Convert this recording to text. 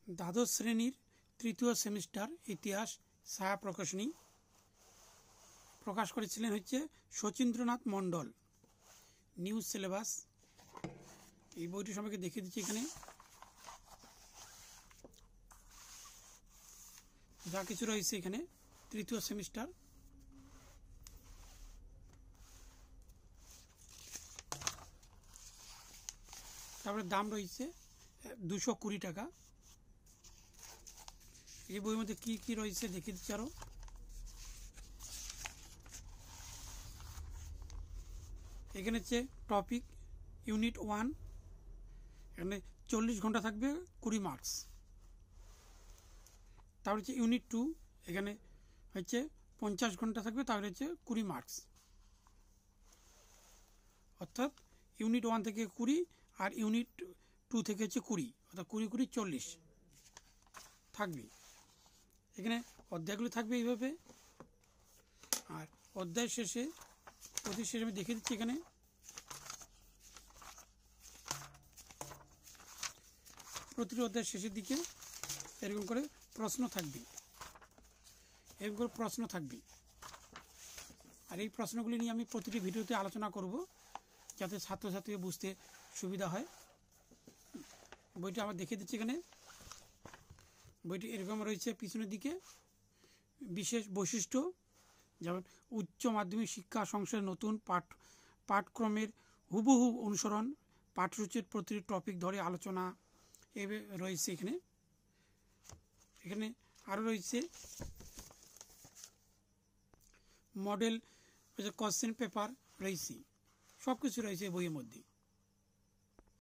দ্বাদশ শ্রেণীর তৃতীয় সেমিস্টার ইতিহাস ছায়া প্রকাশনী প্রকাশ করেছিলেন হচ্ছে শচীন্দ্রনাথ মণ্ডল। নিউ সিলেবাস এই বইটি সবাইকে দেখিয়ে দিচ্ছি। এখানে যা কিছু রয়েছে এখানে তৃতীয় সেমিস্টার। তারপরে দাম রয়েছে 220 টাকা। এই বইয়ের মধ্যে কি কি রয়েছে দেখিয়ে দিচ্ছি আরো। এখানে হচ্ছে টপিক ইউনিট 1, এখানে 40 ঘন্টা থাকবে 20 মার্কস। তারপরে হচ্ছে ইউনিট 2, এখানে হচ্ছে 50 ঘন্টা থাকবে, তাহলে হচ্ছে 20 মার্কস। অর্থাৎ ইউনিট 1 থেকে 20 আর ইউনিট 2 থেকে হচ্ছে 20, অর্থাৎ 20 40 থাকবে। এখানে অধ্যায়গুলি থাকবে এইভাবে। আর অধ্যায় শেষে প্রতি শেষে আমি দেখিয়ে দিচ্ছি। এখানে প্রতিটি অধ্যায়ের শেষের দিকে এরকম করে প্রশ্ন থাকবে, এরকম করে প্রশ্ন থাকবে। আর এই প্রশ্নগুলি নিয়ে আমি প্রতিটি ভিডিওতে আলোচনা করব, যাতে ছাত্রছাত্রীকে বুঝতে সুবিধা হয়। বইটি আমার দেখিয়ে দিচ্ছি। এখানে বইটি এরকম রয়েছে পিছনের দিকে। বিশেষ বৈশিষ্ট্য, যেমন উচ্চ মাধ্যমিক শিক্ষা সংসদের নতুন পাঠক্রমের হুবহু অনুসরণ, পাঠ্যসূচির প্রতিটি টপিক ধরে আলোচনা এভাবে রয়েছে। এখানে আরও রয়েছে মডেল কোশ্চেন পেপার রয়েছে, সব কিছু রয়েছে বইয়ের মধ্যে।